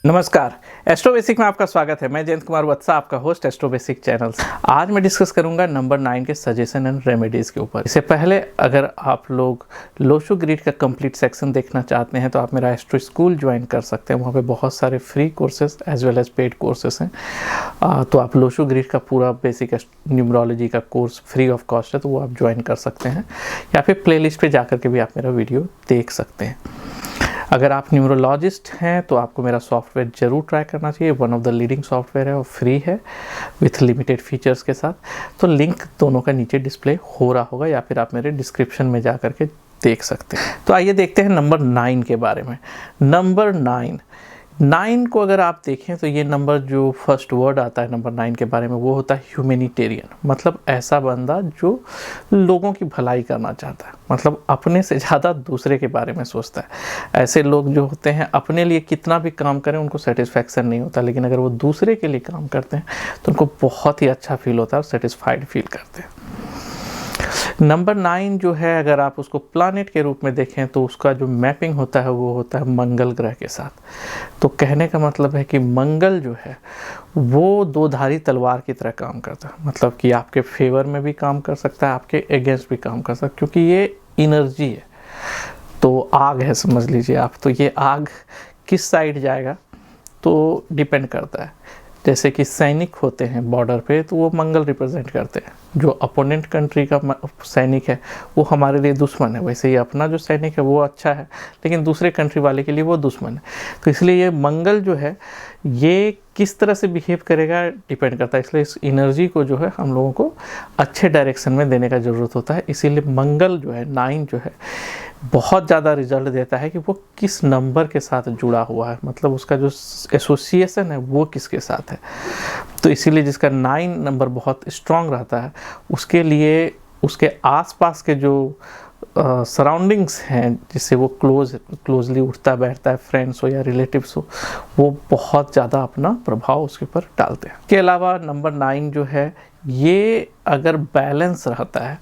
नमस्कार, astro basic में आपका स्वागत है। मैं जयंत कुमार वत्सा, आपका होस्ट एस्ट्रो बेसिक चैनल से। आज मैं डिस्कस करूंगा नंबर 9 के सजेशन एंड रेमेडीज के ऊपर। इससे पहले अगर आप लोग लोशो ग्रिड का कंप्लीट सेक्शन देखना चाहते हैं तो आप मेरा एस्ट्रो स्कूल ज्वाइन कर सकते हैं। वहाँ पे बहुत सारे free courses as well as paid courses हैं। तो आप लोशो ग्रिड का पूरा बेसिक न्यूमरोलॉजी का कोर्स फ्री ऑफ कॉस्ट है, तो वो आप ज्वाइन कर सकते हैं, या फिर प्ले लिस्ट पर जा करके भी आप मेरा वीडियो देख सकते हैं। अगर आप न्यूमरोलॉजिस्ट हैं तो आपको मेरा सॉफ्टवेयर ज़रूर ट्राई करना चाहिए। One of the leading software है और फ्री है विथ लिमिटेड फीचर्स के साथ। तो लिंक दोनों का नीचे डिस्प्ले हो रहा होगा, या फिर आप मेरे डिस्क्रिप्शन में जा करके देख सकते हैं। तो आइए देखते हैं नंबर 9 के बारे में। नंबर 9 को अगर आप देखें तो ये नंबर जो फर्स्ट वर्ड आता है नंबर 9 के बारे में, वो होता है ह्यूमैनिटेरियन। मतलब ऐसा बंदा जो लोगों की भलाई करना चाहता है, मतलब अपने से ज़्यादा दूसरे के बारे में सोचता है। ऐसे लोग जो होते हैं अपने लिए कितना भी काम करें उनको सेटिस्फैक्शन नहीं होता, लेकिन अगर वो दूसरे के लिए काम करते हैं तो उनको बहुत ही अच्छा फील होता है और सेटिस्फाइड फील करते हैं। नंबर 9 जो है, अगर आप उसको प्लानेट के रूप में देखें तो उसका जो मैपिंग होता है वो होता है मंगल ग्रह के साथ। तो कहने का मतलब है कि मंगल जो है वो दो-धारी तलवार की तरह काम करता है। मतलब कि आपके फेवर में भी काम कर सकता है, आपके अगेंस्ट भी काम कर सकता है, क्योंकि ये एनर्जी है। तो आग है, समझ लीजिए आप। तो ये आग किस साइड जाएगा तो डिपेंड करता है। जैसे कि सैनिक होते हैं बॉर्डर पे, तो वो मंगल रिप्रेजेंट करते हैं। जो अपोनेंट कंट्री का सैनिक है वो हमारे लिए दुश्मन है। वैसे ही अपना जो सैनिक है वो अच्छा है, लेकिन दूसरे कंट्री वाले के लिए वो दुश्मन है। तो इसलिए ये मंगल जो है ये किस तरह से बिहेव करेगा डिपेंड करता है। इसलिए इस एनर्जी को जो है हम लोगों को अच्छे डायरेक्शन में देने का ज़रूरत होता है। इसीलिए मंगल जो है 9 जो है बहुत ज़्यादा रिजल्ट देता है कि वो किस नंबर के साथ जुड़ा हुआ है, मतलब उसका जो एसोसिएशन है वो किसके साथ है। तो इसीलिए जिसका 9 नंबर बहुत स्ट्रॉन्ग रहता है उसके लिए उसके आसपास के जो सराउंडिंग्स हैं जिससे वो क्लोजली उठता बैठता है, फ्रेंड्स हो या रिलेटिव्स हो, वो बहुत ज़्यादा अपना प्रभाव उसके ऊपर डालते हैं। इसके अलावा नंबर 9 जो है ये अगर बैलेंस रहता है,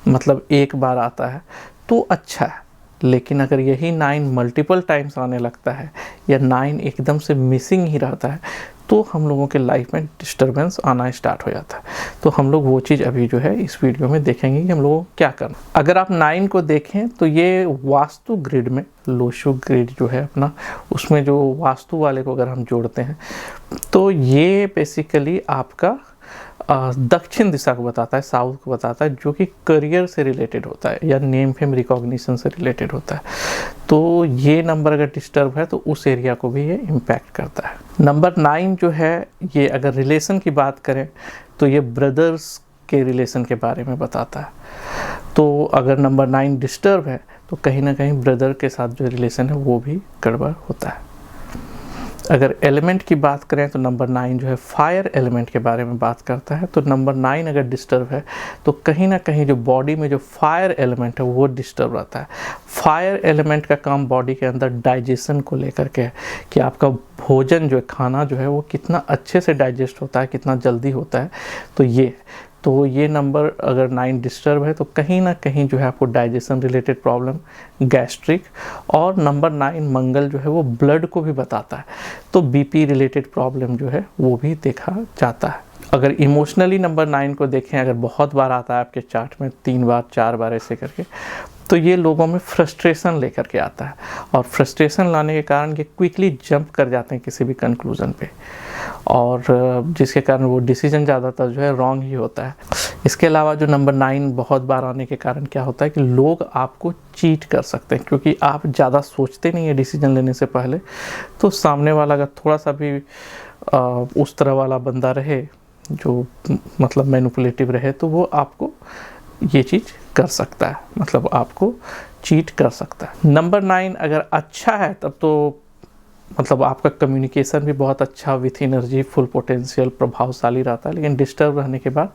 मतलब एक बार आता है तो अच्छा है, लेकिन अगर यही 9 मल्टीपल टाइम्स आने लगता है या 9 एकदम से मिसिंग ही रहता है तो हम लोगों के लाइफ में डिस्टर्बेंस आना स्टार्ट हो जाता है। तो हम लोग वो चीज़ अभी जो है इस वीडियो में देखेंगे कि हम लोगों को क्या करना। अगर आप 9 को देखें तो ये वास्तु ग्रिड में, लोशो ग्रिड जो है अपना, उसमें जो वास्तु वाले को अगर हम जोड़ते हैं तो ये बेसिकली आपका दक्षिण दिशा को बताता है, साउथ को बताता है, जो कि करियर से रिलेटेड होता है या नेम फेम रिकॉग्निशन से रिलेटेड होता है। तो ये नंबर अगर डिस्टर्ब है तो उस एरिया को भी ये इम्पैक्ट करता है। नंबर 9 जो है ये अगर रिलेशन की बात करें तो ये ब्रदर्स के रिलेशन के बारे में बताता है। तो अगर नंबर 9 डिस्टर्ब है तो कहीं ना कहीं ब्रदर के साथ जो रिलेशन है वो भी गड़बड़ होता है। अगर एलिमेंट की बात करें तो नंबर 9 जो है फायर एलिमेंट के बारे में बात करता है। तो नंबर 9 अगर डिस्टर्ब है तो कहीं ना कहीं जो बॉडी में जो फायर एलिमेंट है वो डिस्टर्ब रहता है। फायर एलिमेंट का काम बॉडी के अंदर डाइजेशन को लेकर के है, कि आपका भोजन जो है, खाना जो है वो कितना अच्छे से डाइजेस्ट होता है, कितना जल्दी होता है। तो ये नंबर अगर 9 डिस्टर्ब है तो कहीं ना कहीं जो है आपको डाइजेशन रिलेटेड प्रॉब्लम, गैस्ट्रिक, और नंबर 9 मंगल जो है वो ब्लड को भी बताता है, तो बीपी रिलेटेड प्रॉब्लम जो है वो भी देखा जाता है। अगर इमोशनली नंबर 9 को देखें, अगर बहुत बार आता है आपके चार्ट में, 3 बार 4 बार ऐसे करके, तो ये लोगों में फ्रस्ट्रेशन लेकर के आता है। और फ्रस्ट्रेशन लाने के कारण ये क्विकली जंप कर जाते हैं किसी भी कंक्लूजन पे, और जिसके कारण वो डिसीजन ज़्यादातर जो है रॉन्ग ही होता है। इसके अलावा जो नंबर 9 बहुत बार आने के कारण क्या होता है कि लोग आपको चीट कर सकते हैं, क्योंकि आप ज़्यादा सोचते नहीं है डिसीजन लेने से पहले। तो सामने वाला अगर थोड़ा सा भी उस तरह वाला बंदा रहे जो मतलब मैनिपुलेटिव रहे, तो वो आपको ये चीज़ कर सकता है, मतलब आपको चीट कर सकता है। नंबर 9 अगर अच्छा है तब तो मतलब आपका कम्युनिकेशन भी बहुत अच्छा, विथ एनर्जी, फुल पोटेंशियल, प्रभावशाली रहता है। लेकिन डिस्टर्ब रहने के बाद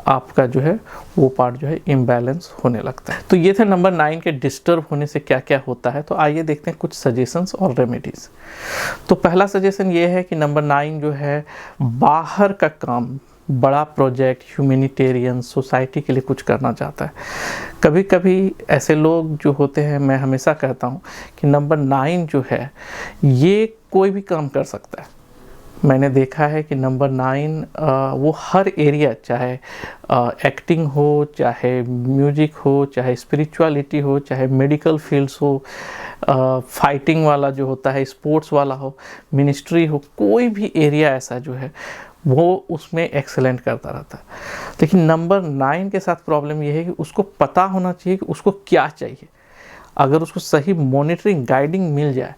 आपका जो है वो पार्ट जो है इम्बैलेंस होने लगता है। तो ये थे नंबर 9 के डिस्टर्ब होने से क्या क्या होता है। तो आइए देखते हैं कुछ सजेशंस और रेमेडीज़। तो पहला सजेशन ये है कि नंबर 9 जो है बाहर का काम बड़ा प्रोजेक्ट, ह्यूमैनिटेरियन, सोसाइटी के लिए कुछ करना चाहता है। कभी कभी ऐसे लोग जो होते हैं, मैं हमेशा कहता हूँ कि नंबर 9 जो है ये कोई भी काम कर सकता है। मैंने देखा है कि नंबर 9 वो हर एरिया, चाहे एक्टिंग हो, चाहे म्यूजिक हो, चाहे स्पिरिचुअलिटी हो, चाहे मेडिकल फील्ड्स हो, फाइटिंग वाला जो होता है, स्पोर्ट्स वाला हो, मिनिस्ट्री हो, कोई भी एरिया ऐसा जो है वो उसमें एक्सेलेंट करता रहता है। लेकिन नंबर 9 के साथ प्रॉब्लम ये है कि उसको पता होना चाहिए कि उसको क्या चाहिए। अगर उसको सही मॉनिटरिंग, गाइडिंग मिल जाए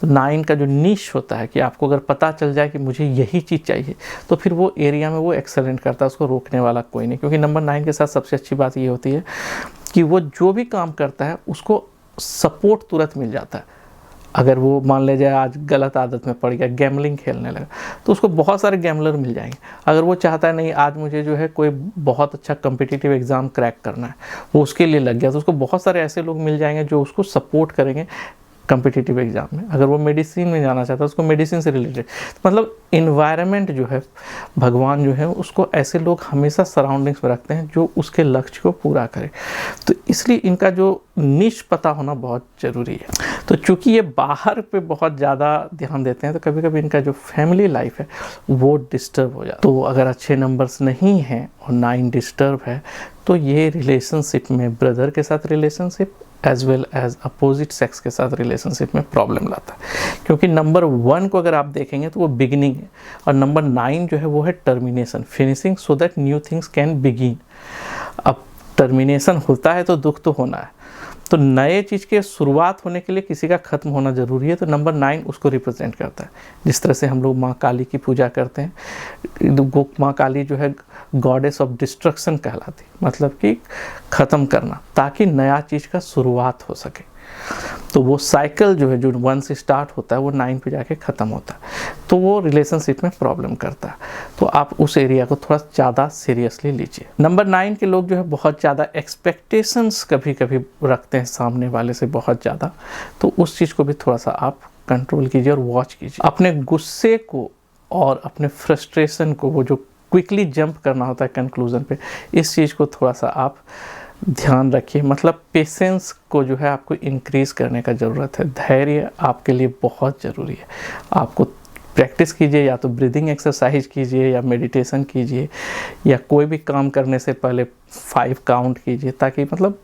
तो 9 का जो निश होता है कि आपको अगर पता चल जाए कि मुझे यही चीज़ चाहिए, तो फिर वो एरिया में वो एक्सेलेंट करता है, उसको रोकने वाला कोई नहीं। क्योंकि नंबर 9 के साथ सबसे अच्छी बात ये होती है कि वो जो भी काम करता है उसको सपोर्ट तुरंत मिल जाता है। अगर वो मान ले जाए आज गलत आदत में पड़ गया, गैमलिंग खेलने लगा, तो उसको बहुत सारे गैमलर मिल जाएंगे। अगर वो चाहता है नहीं आज मुझे जो है कोई बहुत अच्छा कम्पिटिटिव एग्ज़ाम क्रैक करना है, वो उसके लिए लग गया, तो उसको बहुत सारे ऐसे लोग मिल जाएंगे जो उसको सपोर्ट करेंगे कम्पिटिटिव एग्ज़ाम में। अगर वो मेडिसिन में जाना चाहता है, उसको मेडिसिन से रिलेटेड, तो मतलब इन्वायरमेंट जो है, भगवान जो है उसको ऐसे लोग हमेशा सराउंडिंग्स में रखते हैं जो उसके लक्ष्य को पूरा करे। तो इसलिए इनका जो निश पता होना बहुत ज़रूरी है। तो चूँकि ये बाहर पे बहुत ज़्यादा ध्यान देते हैं, तो कभी कभी इनका जो फैमिली लाइफ है वो डिस्टर्ब हो जाता है। तो अगर अच्छे नंबर्स नहीं हैं और 9 डिस्टर्ब है, तो ये रिलेशनशिप में, ब्रदर के साथ relationship as well as opposite sex के साथ रिलेशनशिप में प्रॉब्लम लाता है। क्योंकि नंबर 1 को अगर आप देखेंगे तो वो बिगिनिंग है, और नंबर 9 जो है वो है termination, finishing, so that new things can begin. अब टर्मिनेशन होता है तो दुख तो होना है, तो नए चीज़ के शुरुआत होने के लिए किसी का ख़त्म होना ज़रूरी है। तो नंबर 9 उसको रिप्रेजेंट करता है। जिस तरह से हम लोग माँ काली की पूजा करते हैं, माँ काली जो है गॉडेस ऑफ डिस्ट्रक्शन कहलाती, मतलब कि ख़त्म करना, ताकि नया चीज़ का शुरुआत हो सके। तो वो साइकिल जो है, जो 1 से स्टार्ट होता है, वो 9 पे जाके ख़त्म होता है, तो वो रिलेशनशिप में प्रॉब्लम करता है। तो आप उस एरिया को थोड़ा ज़्यादा सीरियसली लीजिए। नंबर 9 के लोग जो है बहुत ज़्यादा एक्सपेक्टेशंस कभी कभी रखते हैं सामने वाले से बहुत ज़्यादा, तो उस चीज़ को भी थोड़ा सा आप कंट्रोल कीजिए और वॉच कीजिए। अपने गुस्से को और अपने फ्रस्ट्रेशन को, वो जो क्विकली जंप करना होता है कंक्लूज़न पे, इस चीज़ को थोड़ा सा आप ध्यान रखिए। मतलब पेशेंस को जो है आपको इंक्रीज़ करने का ज़रूरत है। धैर्य आपके लिए बहुत ज़रूरी है। आपको प्रैक्टिस कीजिए, या तो ब्रीदिंग एक्सरसाइज कीजिए, या मेडिटेशन कीजिए, या कोई भी काम करने से पहले 5 काउंट कीजिए, ताकि मतलब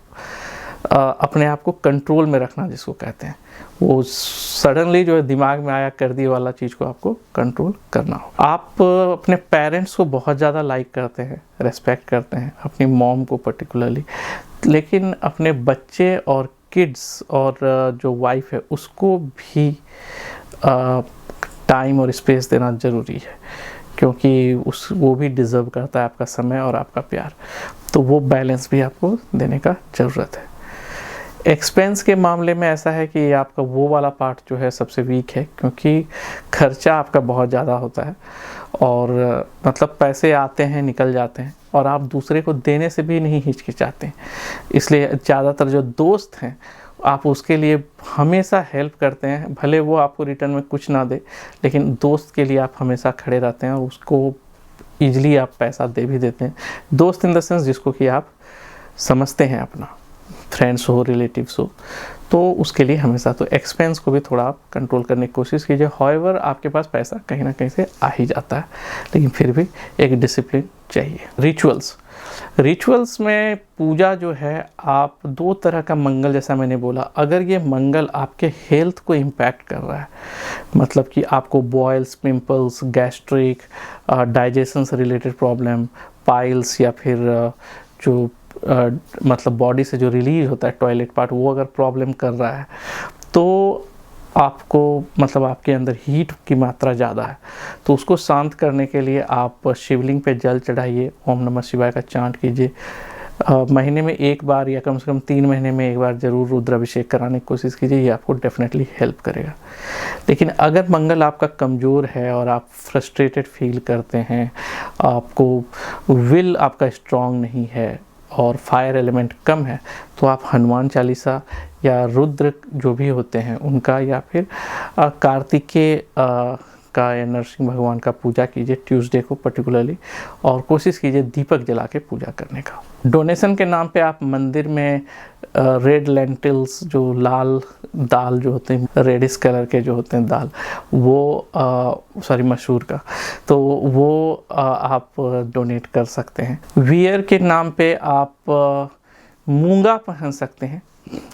अपने आप को कंट्रोल में रखना जिसको कहते हैं, वो सडनली जो है दिमाग में आया कर दी वाला चीज़ को आपको कंट्रोल करना हो। आप अपने पेरेंट्स को बहुत ज़्यादा लाइक करते हैं, रेस्पेक्ट करते हैं, अपनी मॉम को पर्टिकुलरली, लेकिन अपने बच्चे और किड्स और जो वाइफ है उसको भी टाइम और स्पेस देना ज़रूरी है, क्योंकि वो भी डिज़र्व करता है आपका समय और आपका प्यार। तो वो बैलेंस भी आपको देने का ज़रूरत है। एक्सपेंस के मामले में ऐसा है कि आपका वो वाला पार्ट जो है सबसे वीक है, क्योंकि खर्चा आपका बहुत ज़्यादा होता है, और मतलब पैसे आते हैं निकल जाते हैं, और आप दूसरे को देने से भी नहीं हिचकिचाते हैं। इसलिए ज़्यादातर जो दोस्त हैं आप उसके लिए हमेशा हेल्प करते हैं, भले वो आपको रिटर्न में कुछ ना दे, लेकिन दोस्त के लिए आप हमेशा खड़े रहते हैं और उसको ईजिली आप पैसा दे भी देते हैं। दोस्त इन द सेंस जिसको कि आप समझते हैं अपना, फ्रेंड्स हो, रिलेटिव्स हो, तो उसके लिए हमेशा तो एक्सपेंस को भी थोड़ा आप कंट्रोल करने की कोशिश कीजिए। हाउएवर आपके पास पैसा कहीं ना कहीं से आ ही जाता है, लेकिन फिर भी एक डिसिप्लिन चाहिए। रिचुअल्स में पूजा जो है, आप 2 तरह का मंगल, जैसा मैंने बोला, अगर ये मंगल आपके हेल्थ को इम्पैक्ट कर रहा है, मतलब कि आपको बॉयल्स, पिंपल्स, गैस्ट्रिक, डाइजेशन से रिलेटेड प्रॉब्लम, पाइल्स, या फिर जो मतलब बॉडी से जो रिलीज होता है टॉयलेट पार्ट, वो अगर प्रॉब्लम कर रहा है, तो आपको मतलब आपके अंदर हीट की मात्रा ज़्यादा है, तो उसको शांत करने के लिए आप शिवलिंग पे जल चढ़ाइए, ओम नमः शिवाय का चांट कीजिए। महीने में 1 बार या कम से कम 3 महीने में 1 बार ज़रूर रुद्राभिषेक कराने की कोशिश कीजिए, ये आपको डेफिनेटली हेल्प करेगा। लेकिन अगर मंगल आपका कमज़ोर है और आप फ्रस्ट्रेटेड फील करते हैं, आपको विल आपका स्ट्रॉन्ग नहीं है और फायर एलिमेंट कम है, तो आप हनुमान चालीसा या रुद्र जो भी होते हैं उनका, या फिर कार्तिकेय का या नरसिंह भगवान का पूजा कीजिए ट्यूसडे को पर्टिकुलरली, और कोशिश कीजिए दीपक जला के पूजा करने का। डोनेशन के नाम पे आप मंदिर में रेड लेंटिल्स, जो लाल दाल जो होते हैं, रेडिश कलर के जो होते हैं दाल, वो सॉरी मसूर का, तो वो आप डोनेट कर सकते हैं। वियर के नाम पे आप मूंगा पहन सकते हैं,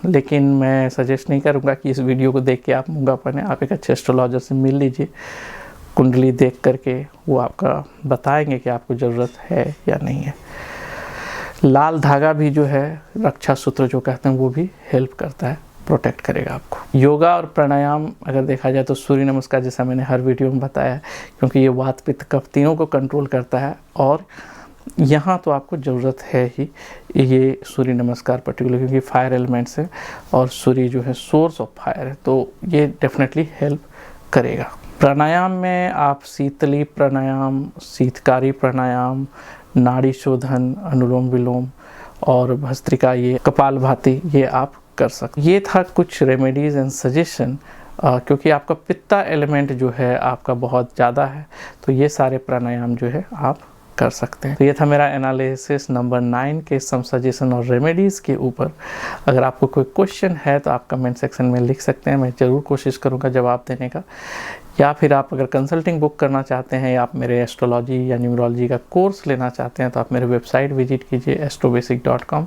लेकिन मैं सजेस्ट नहीं करूंगा कि इस वीडियो को देख के आप मूंगा पहने। आप एक अच्छे एस्ट्रोलॉजर से मिल लीजिए, कुंडली देख करके वो आपका बताएंगे कि आपको ज़रूरत है या नहीं है। लाल धागा भी जो है, रक्षा सूत्र जो कहते हैं, वो भी हेल्प करता है, प्रोटेक्ट करेगा आपको। योगा और प्राणायाम अगर देखा जाए तो सूर्य नमस्कार, जैसा मैंने हर वीडियो में बताया है, क्योंकि ये वात पित्त कफ तीनों को कंट्रोल करता है, और यहाँ तो आपको ज़रूरत है ही ये सूर्य नमस्कार पर्टिकुलर, क्योंकि फायर एलिमेंट्स है और सूर्य जो है सोर्स ऑफ फायर है, तो ये डेफिनेटली हेल्प करेगा। प्राणायाम में आप शीतली प्राणायाम, शीतकारी प्राणायाम, नाड़ी शोधन, अनुलोम विलोम और भस्त्रिका, ये कपालभाति, ये आप कर सकते। ये था कुछ रेमेडीज़ एंड सजेशन, क्योंकि आपका पित्ता एलिमेंट जो है आपका बहुत ज़्यादा है, तो ये सारे प्राणायाम जो है आप कर सकते हैं। तो ये था मेरा एनालिसिस नंबर 9 के सम सजेशन और रेमेडीज़ के ऊपर। अगर आपको कोई क्वेश्चन है तो आप कमेंट सेक्शन में लिख सकते हैं, मैं ज़रूर कोशिश करूँगा जवाब देने का। या फिर आप अगर कंसल्टिंग बुक करना चाहते हैं या आप मेरे एस्ट्रोलॉजी या न्यूमरोलॉजी का कोर्स लेना चाहते हैं तो आप मेरे वेबसाइट विजिट कीजिए astrobasic.com,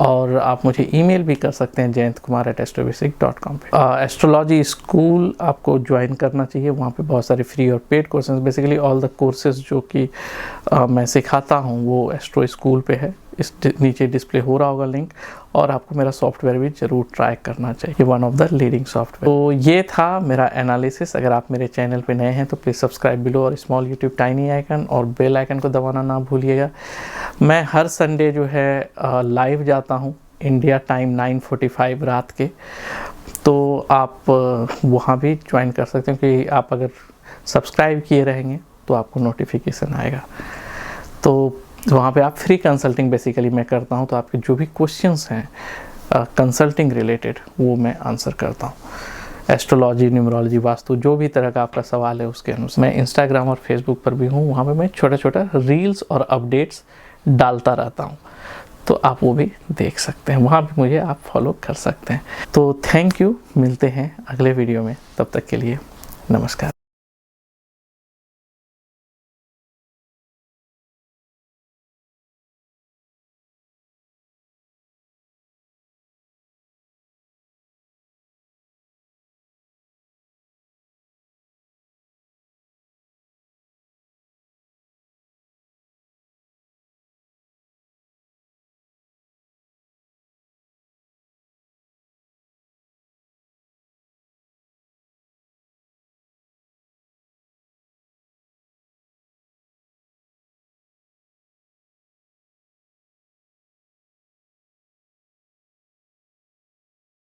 और आप मुझे ईमेल भी कर सकते हैं jayantkumar@astrobasic.com पे। एस्ट्रोलॉजी स्कूल आपको ज्वाइन करना चाहिए, वहाँ पे बहुत सारे फ्री और paid courses, basically all the courses जो कि मैं सिखाता हूँ वो एस्ट्रो स्कूल पे है। इस नीचे डिस्प्ले हो रहा होगा लिंक, और आपको मेरा सॉफ्टवेयर भी ज़रूर ट्राई करना चाहिए, one of the leading software. तो ये था मेरा एनालिसिस। अगर आप मेरे चैनल पे नए हैं तो प्लीज़ सब्सक्राइब बिलो और स्मॉल यूट्यूब टाइनी आइकन और बेल आइकन को दबाना ना भूलिएगा। मैं हर संडे जो है लाइव जाता हूँ इंडिया टाइम 9:45 रात के, तो आप वहाँ भी ज्वाइन कर सकते हैं, क्योंकि आप अगर सब्सक्राइब किए रहेंगे तो आपको नोटिफिकेशन आएगा। तो वहाँ पे आप फ्री कंसल्टिंग बेसिकली मैं करता हूँ, तो आपके जो भी क्वेश्चंस हैं कंसल्टिंग रिलेटेड वो मैं आंसर करता हूँ। एस्ट्रोलॉजी, न्यूमरोलॉजी, वास्तु, जो भी तरह का आपका सवाल है उसके अनुसार। मैं इंस्टाग्राम और फेसबुक पर भी हूँ, वहाँ पे मैं छोटा छोटा रील्स और अपडेट्स डालता रहता हूँ, तो आप वो भी देख सकते हैं, वहाँ भी मुझे आप फॉलो कर सकते हैं। तो थैंक यू, मिलते हैं अगले वीडियो में, तब तक के लिए नमस्कार।